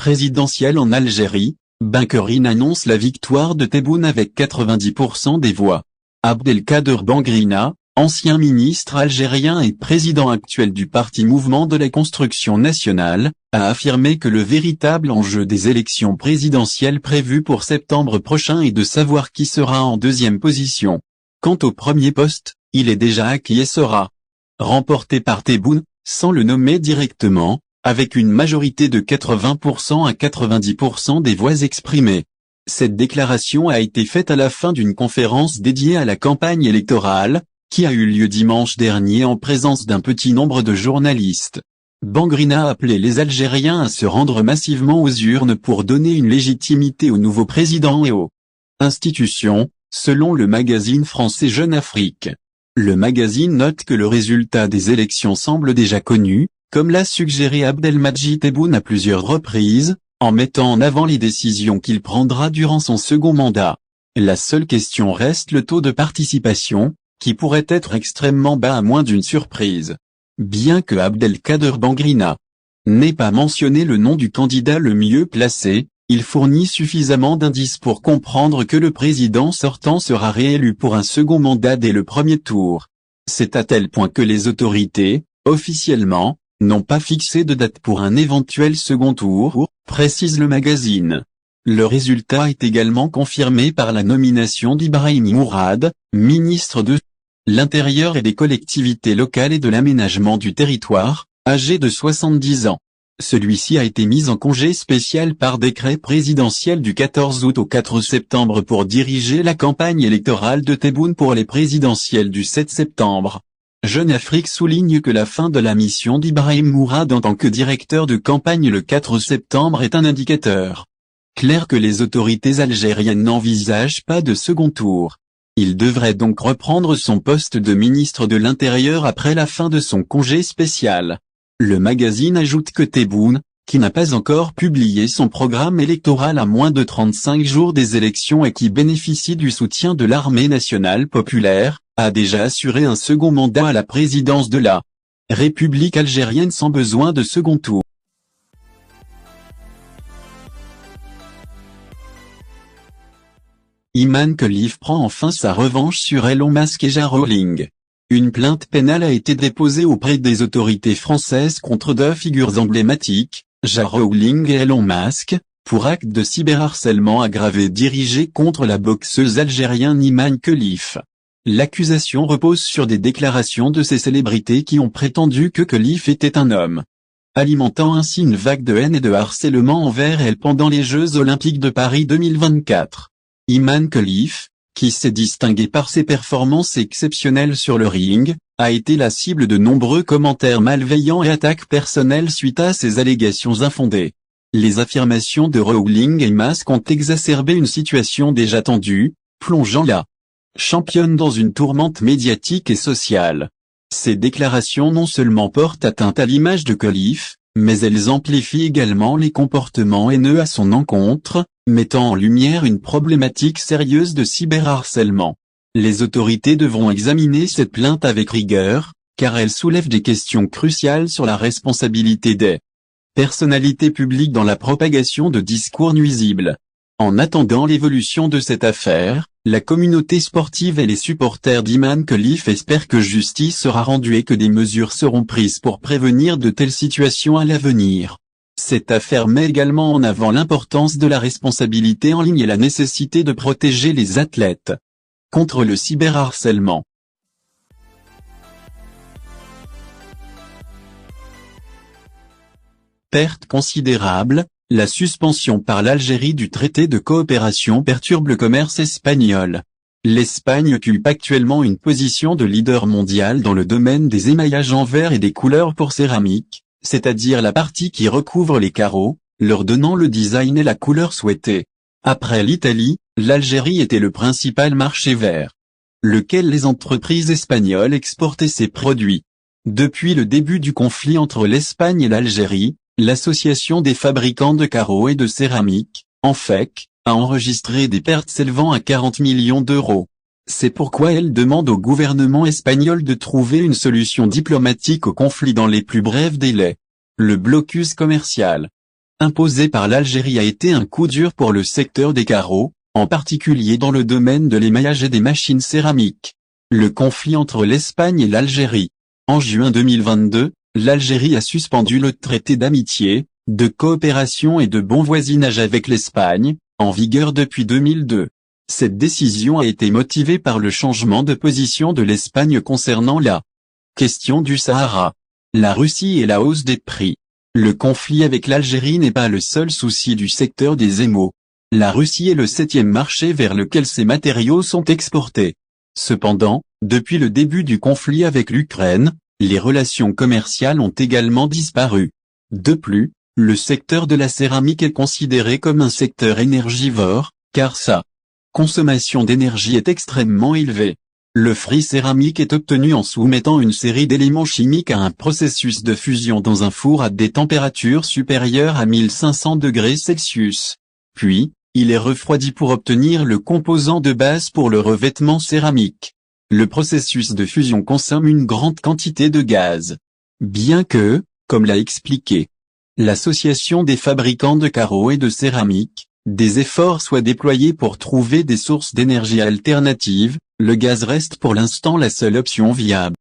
présidentielle en Algérie, Benkerine annonce la victoire de Tebboune avec 90% des voix. Abdelkader Bengrina, ancien ministre algérien et président actuel du parti Mouvement de la Construction Nationale, a affirmé que le véritable enjeu des élections présidentielles prévues pour septembre prochain est de savoir qui sera en deuxième position. Quant au premier poste, il est déjà acquis et sera remporté par Tebboune, sans le nommer directement, avec une majorité de 80% à 90% des voix exprimées. Cette déclaration a été faite à la fin d'une conférence dédiée à la campagne électorale, qui a eu lieu dimanche dernier en présence d'un petit nombre de journalistes. Bengrina a appelé les Algériens à se rendre massivement aux urnes pour donner une légitimité au nouveau président et aux institutions, selon le magazine français Jeune Afrique. Le magazine note que le résultat des élections semble déjà connu, comme l'a suggéré Abdelmadjid Tebboune à plusieurs reprises, en mettant en avant les décisions qu'il prendra durant son second mandat. La seule question reste le taux de participation, qui pourrait être extrêmement bas à moins d'une surprise. Bien que Abdelkader Bengrina n'ait pas mentionné le nom du candidat le mieux placé, il fournit suffisamment d'indices pour comprendre que le président sortant sera réélu pour un second mandat dès le premier tour. C'est à tel point que les autorités, officiellement, n'ont pas fixé de date pour un éventuel second tour, précise le magazine. Le résultat est également confirmé par la nomination d'Ibrahim Mourad, ministre de l'Intérieur et des collectivités locales et de l'aménagement du territoire, âgé de 70 ans. Celui-ci a été mis en congé spécial par décret présidentiel du 14 août au 4 septembre pour diriger la campagne électorale de Tebboune pour les présidentielles du 7 septembre. Jeune Afrique souligne que la fin de la mission d'Ibrahim Mourad en tant que directeur de campagne le 4 septembre est un indicateur clair que les autorités algériennes n'envisagent pas de second tour. Il devrait donc reprendre son poste de ministre de l'Intérieur après la fin de son congé spécial. Le magazine ajoute que Tebboune, qui n'a pas encore publié son programme électoral à moins de 35 jours des élections et qui bénéficie du soutien de l'Armée nationale populaire, a déjà assuré un second mandat à la présidence de la République algérienne sans besoin de second tour. Iman Khelif prend enfin sa revanche sur Elon Musk et J.K. Rowling. Une plainte pénale a été déposée auprès des autorités françaises contre deux figures emblématiques, J.K. Rowling et Elon Musk, pour actes de cyberharcèlement aggravé dirigés contre la boxeuse algérienne Iman Khelif. L'accusation repose sur des déclarations de ces célébrités qui ont prétendu que Khelif était un homme, alimentant ainsi une vague de haine et de harcèlement envers elle pendant les Jeux Olympiques de Paris 2024. Iman Khelif, qui s'est distingué par ses performances exceptionnelles sur le ring, a été la cible de nombreux commentaires malveillants et attaques personnelles suite à ces allégations infondées. Les affirmations de Rowling et Musk ont exacerbé une situation déjà tendue, plongeant la championne dans une tourmente médiatique et sociale. Ces déclarations non seulement portent atteinte à l'image de Khelif, mais elles amplifient également les comportements haineux à son encontre, mettant en lumière une problématique sérieuse de cyberharcèlement. Les autorités devront examiner cette plainte avec rigueur, car elle soulève des questions cruciales sur la responsabilité des personnalités publiques dans la propagation de discours nuisibles. En attendant l'évolution de cette affaire, la communauté sportive et les supporters d'Iman Khelif espèrent que justice sera rendue et que des mesures seront prises pour prévenir de telles situations à l'avenir. Cette affaire met également en avant l'importance de la responsabilité en ligne et la nécessité de protéger les athlètes contre le cyberharcèlement. Perte considérable, la suspension par l'Algérie du traité de coopération perturbe le commerce espagnol. L'Espagne occupe actuellement une position de leader mondial dans le domaine des émaillages en verre et des couleurs pour céramique, c'est-à-dire la partie qui recouvre les carreaux, leur donnant le design et la couleur souhaitée. Après l'Italie, l'Algérie était le principal marché vers lequel les entreprises espagnoles exportaient ces produits. Depuis le début du conflit entre l'Espagne et l'Algérie, l'Association des fabricants de carreaux et de céramique, ANFEC, a enregistré des pertes s'élevant à 40 millions d'euros. C'est pourquoi elle demande au gouvernement espagnol de trouver une solution diplomatique au conflit dans les plus brefs délais. Le blocus commercial imposé par l'Algérie a été un coup dur pour le secteur des carreaux, en particulier dans le domaine de l'émaillage et des machines céramiques. Le conflit entre l'Espagne et l'Algérie. En juin 2022, l'Algérie a suspendu le traité d'amitié, de coopération et de bon voisinage avec l'Espagne, en vigueur depuis 2002. Cette décision a été motivée par le changement de position de l'Espagne concernant la question du Sahara, la Russie et la hausse des prix. Le conflit avec l'Algérie n'est pas le seul souci du secteur des émaux. La Russie est le 7e marché vers lequel ces matériaux sont exportés. Cependant, depuis le début du conflit avec l'Ukraine, les relations commerciales ont également disparu. De plus, le secteur de la céramique est considéré comme un secteur énergivore, car sa consommation d'énergie est extrêmement élevée. Le frit céramique est obtenu en soumettant une série d'éléments chimiques à un processus de fusion dans un four à des températures supérieures à 1500 degrés Celsius. Puis, il est refroidi pour obtenir le composant de base pour le revêtement céramique. Le processus de fusion consomme une grande quantité de gaz. Bien que, comme l'a expliqué l'Association des fabricants de carreaux et de céramique, des efforts soient déployés pour trouver des sources d'énergie alternatives, le gaz reste pour l'instant la seule option viable.